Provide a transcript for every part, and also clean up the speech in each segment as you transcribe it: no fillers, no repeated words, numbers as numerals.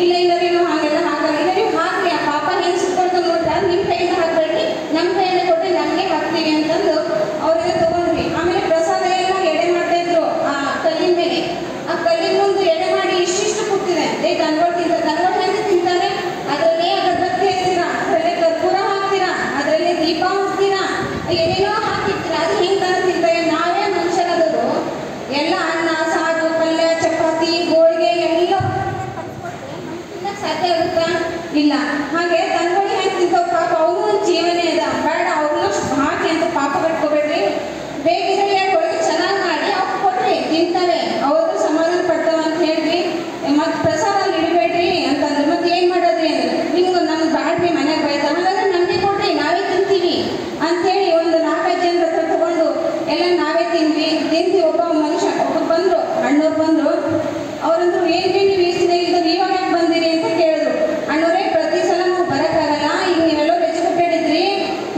ಇಲ್ಲ ಇಲ್ಲ ನೀವು ಹಾಗೆಲ್ಲ ಹಾಕಲ್ಲ, ಇಲ್ಲ ನೀವು ಹಾಕ್ರಿ, ಆ ಪಾಪ ಹೆಂಗೆ ಸುಟ್ಕೊಳ್ತಾ ನೋಡ್ರಿ, ನಿಮ್ಮ ಕೈಯಿಂದ ಹಾಕ್ಬೇಡ್ರಿ, ನಮ್ಮ ಕೈಯಲ್ಲಿ ಕೊಟ್ಟರೆ ನಮಗೆ ಹಾಕ್ತೀವಿ ಅಂತಂದು ಅವರೆಲ್ಲ ತಗೊಂಡ್ವಿ. ಆಮೇಲೆ ಪ್ರಸಾದ ಎಲ್ಲ ಎಡೆ ಮಾಡ್ತಾ ಇದ್ರು ಆ ಕಲ್ಲಿನ ಮೇಲೆ. ಆ ಕಲ್ಲಿನ ಮುಂದೆ ಎಡೆ ಮಾಡಿ ಇಷ್ಟಿಷ್ಟು ಕೂತಿದೆ. ದನಗಳು ಹೆಂಗೆ ತಿಂತಾರೆ, ಅದರಲ್ಲೇ ಅಗರಬತ್ತಿ ಹಾಕ್ತೀರಾ, ಅದರಲ್ಲೇ ಕರ್ಪೂರ ಹಾಕ್ತೀರಾ, ಅದರಲ್ಲೇ ದೀಪ ಹಾಕ್ತೀರಾ, ಏನೇನೋ ಹಾಕಿರ್ತೀರಾ. ಅದು ಹಿಂಗೆ ತಾನು ತಿಂತಾರೆ. ನಾವೇ ಮನುಷ್ಯರಾದವರು ಎಲ್ಲ ಅನ್ನ ಸಾರು ಪಲ್ಯ ಚಪಾತಿ ಹೋಳಿಗೆ ಎಲ್ಲ ತಿನ್ನಕ್ಕೆ ಸಾಧ್ಯ ಆಗುತ್ತಾ? ಇಲ್ಲ. ಹಾಗೆ ದನಗಳು ಹೆಂಗೆ ತಿಂತಾವೆ ಪಾಪ, ಅವನು ಒಂದು ಜೀವನೇ ಅದ, ಬೇಡ ಅವ್ರನ್ನ ಹಾಕಿ ಅಂತ ಪಾಪ ಕಟ್ಕೋಬೇಡ್ರಿ. ಬೇಕಿದ್ರೆ ಹೋಳಿಗೆ ಚೆನ್ನಾಗಿ ಮಾಡಿ ಅವ್ರು ಕೊಡ್ರಿ, ತಿಂತವೆ, ಅವ್ರದ್ದು ಸಮಾಧಾನ ಪಡ್ತಾವ ಅಂತ ಹೇಳ್ರಿ. ಮತ್ತು ಪ್ರಸಾದ ಇಡಬೇಡ್ರಿ ಅಂತಂದ್ರೆ ಮತ್ತೆ ಏನು ಮಾಡೋದ್ರಿ ಅಂದ್ರೆ, ನಿಮ್ಗೆ ನಮ್ಗೆ ಬ್ಯಾಡ್ರಿ ಮನೆಗೆ ಬೈತಾರೆ, ಹಾಗಾದ್ರೆ ನಮಗೆ ಕೊಡ್ರಿ, ನಾವೇ ತಿಂತೀವಿ ಅಂಥೇಳಿ ಒಂದು 4-5 ಜನರ ಹತ್ರ ತಗೊಂಡು ಎಲ್ಲ ನಾವೇ ತಿಂದ್ವಿ. ಒಬ್ಬ ಮನುಷ್ಯ ಒಬ್ಬರು ಬಂದರು, ಅಣ್ಣವ್ರು ಬಂದರು. ಅವರಂದ್ರು ಏನ್ರಿ ನೀವು ಇಷ್ಟು ದಿನ ಇಲ್ದರು, ಇವಾಗ ಯಾಕೆ ಬಂದಿರಿ ಅಂತ ಕೇಳಿದ್ರು. ಅಣ್ಣವರೇ, ಪ್ರತಿ ಸಲ ನಾವು ಬರೋಕ್ಕಾಗಲ್ಲ, ಈಗ ನೀವೆಲ್ಲೋ ಎಜುಕೇಟೆಡ್ ಇದ್ರಿ,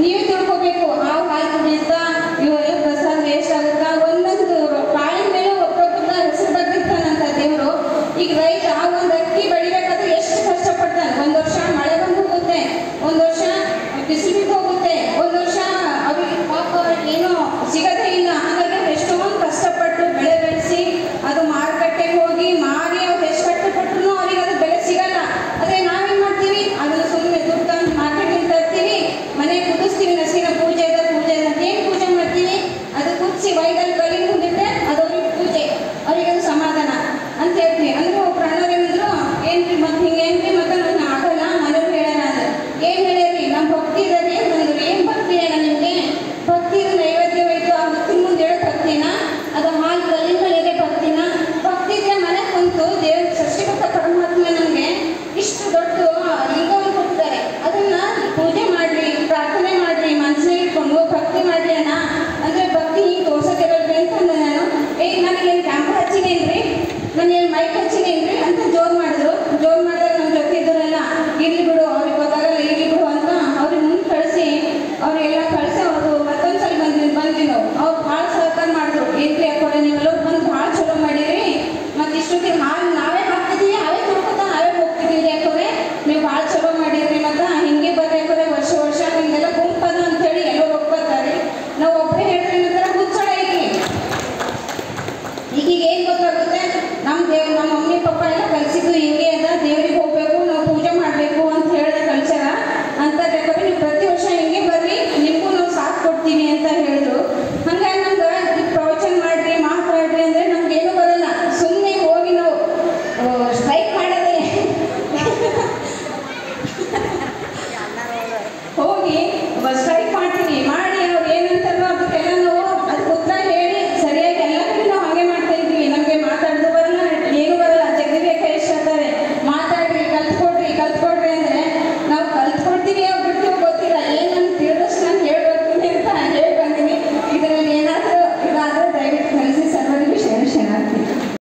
ನೀವೇ ತಿಳ್ಕೊಬೇಕು, ಹಾವು ಹಾಲು ಕುಡಿಯುತ್ತಾ ಇವೆಲ್ಲ ಪ್ರಸಾದ ವೇಸ್ಟ್ ಆಗುತ್ತಾ. ಒಂದೊಂದು ಕಾಳಿನ ಮೇಲೆ ಒಬ್ಬೊಬ್ಬರ ಹೆಸರು ಬರ್ತಿರ್ತಾನಂತ ದೇವರು. ಈಗ ರೈತ ಒಂದು ಅಕ್ಕಿ ಬೆಳಿಬೇಕಾದ್ರೆ ಎಷ್ಟು ಕಷ್ಟಪಡ್ತಾನೆ. ಒಂದು ವರ್ಷ ಮಳೆ ಬಂದು ಹೋಗುತ್ತೆ, ಒಂದು ವರ್ಷ ಬಿಸಿಲು ಬಿದ್ದು ಹೋಗುತ್ತೆ, ಒಂದು ವರ್ಷ ಅವ್ರಿಗೆ ಪಾಪ ಏನೋ ಸಿಗದೇ ಇಲ್ಲ. ಹಾಗಾಗಿ ಎಷ್ಟೊಂದು ಕಷ್ಟಪಟ್ಟು ಬೆಳೆ ಬೆಳೆಸಿ ಅದು ಮಾರುಕಟ್ಟೆಗೆ ಹೋಗಿ ಮಾರಿ ಅವ್ರು ಎಷ್ಟು ಕಷ್ಟಪಟ್ಟರು ಅವ್ರಿಗೆ ಅದು ಬೆಲೆ ಸಿಗಲ್ಲ. ಅದೇ ನಾವೇನು ಮಾಡ್ತೀವಿ, ಅದನ್ನು ಸುಮ್ಮನೆ ದುಡ್ಡು ತಂದು ಮಾರ್ಕೆಟಿಂದ ತರ್ತೀವಿ, ಮನೆಗೆ ಕುದಿಸ್ತೀವಿ, ನಸಿನ ಪೂಜೆ ಅಂತ ಏನು ಪೂಜೆ ಮಾಡ್ತೀವಿ, ಅದು ಕುದಿಸಿ ವೈದಲ್ಲಿ ಕಲ್ಲಿಗೆ ಮುಂದಿಟ್ಟರೆ ಅದು ಅವ್ರಿಗೆ ಪೂಜೆ, ಅವ್ರಿಗೆ ಅದು ಸಮಾಧಾನ ಅಂತ ಹೇಳ್ತೀವಿ. ಅಂದರೆ ಒಬ್ರು ಅಣ್ಣವ್ರು ಏನಿದ್ರು, ಏನ್ರಿ ಮತ್ತೆ ಹಿಂಗೇನ್ರಿ ಮತ್ತೆ ನನಗೆ ಆಗಲ್ಲ ಮನೆಯವ್ರು ಹೇಳೋಣ ಅಂದ್ರೆ, ಏನು ಹೇಳ್ಯಾರಿ ನಮ್ಮ ಭಕ್ತಿ ಇದ್ದಾರೆ ಅಂತಂದ್ರು. ಏನು ಭಕ್ತಿ ಹೇಳ ನಿಮಗೆ? ಭಕ್ತಿ ಇದು ನೈವೇದ್ಯ ಹೋಯ್ತು ಆ ಭಕ್ತಿನ ಮುಂದೆ ಹೇಳೋ ಭಕ್ತಿನ, ಅದು ಹಾಲು ಕಲ್ಲಿನ ಮೇಲೆ ಭಕ್ತಿನ? ಭಕ್ತಿ ಇದ್ರೆ ಮನೆ ಕುಂತು ದೇವ್ರ ಸೃಷ್ಟಿಕರ್ತ ಪರಮಾತ್ಮ ನಮಗೆ ಇಷ್ಟು ದೊಡ್ಡ ಲಿಂಗವನ್ನು ಕೊಡ್ತಾರೆ, ಅದನ್ನ ಪೂಜೆ ಮಾಡ್ರಿ, ಪ್ರಾರ್ಥನೆ ಮಾಡ್ರಿ, ಮನಸ್ಸಿನ ಇಟ್ಕೊಂಡು ಭಕ್ತಿ ಮಾಡ್ರಿ ಅಣ್ಣ ಅಂದರೆ ಭಕ್ತಿ ಹಿಂಗೆ ತೋರ್ಸೋದಿರಲ್ರಿ ಅಂತಂದ ನಾನು. ನನಗೇನು ಕ್ಯಾಮ್ರಾ ಹಚ್ಚಿನೇನ್ರಿ, ನಾನು ಏನು ಮೈಕ್ ಹಚ್ಚಿನೇನ್ರಿ ಅಂತ ಜೋರು ಮಾಡಿದ್ರು. ಜೋರು ಮಾಡಿದಾಗ ನಮ್ಮ ಜೊತೆ ಇದ್ದರೆಲ್ಲ ಇರ್ಲಿ ಬಿಡು, ಅವ್ರಿಗೆ ಗೊತ್ತಾಗಲ್ಲ, ಇರ್ಲಿ ಬಿಡು ಅಂತ ಅವ್ರಿಗೆ ಮುಂದೆ ಕಳಿಸಿ ಅವರಿಗೆಲ್ಲ ಕಳಿಸಿ ಅವ್ರು ಮತ್ತೊಂದು ಸಲ ಬಂದ್ವಿ ನಾವು. ಅವ್ರು ಭಾಳ ಸಹಕಾರ ಮಾಡಿದ್ರು. ಏನ್ರಿ ಯಾಕೋಡೆ ನೀವೆಲ್ಲರೂ ಬಂದು ಭಾಳ ಚಲೋ ಮಾಡಿರಿ, ಮತ್ತು ಇಷ್ಟೊತ್ತಿಗೆ ಹಾಲು ನಾವೇ ಹಾಕ್ತಿದ್ದೀವಿ, ಅವೇ ತೊಳ್ಕೊತಾ ನಾವೇ ಹೋಗ್ತಿದ್ದೀವಿ ಯಾಕೋಡೆ, ನೀವು ಭಾಳ ಚಲೋ ಮಾಡಿದ್ರಿ, ಮತ್ತು ಹಿಂಗೆ ಬರ್ರಿ ಯಾಕೋಡೆ ವರ್ಷ ಹಿಂಗೆಲ್ಲ ಗುಂಪದ ಅಂತೇಳಿ ಎಲ್ಲರೂ ಒಪ್ಕೋತಾರೆ. ನಾವು ಒಬ್ಬರೇ ಹೇಳ್ರಿ ನಂತರ ಹುಚ್ಚಳ ಐತಿ. ಈಗೀಗ ಏನು ಗೊತ್ತಾಗುತ್ತೆ, ನಮ್ಮ ಮಮ್ಮಿ ಪಪ್ಪ ಎಲ್ಲ ಕಲಿಸಿದ್ದು ಹಿಂಗೆ ಅದ,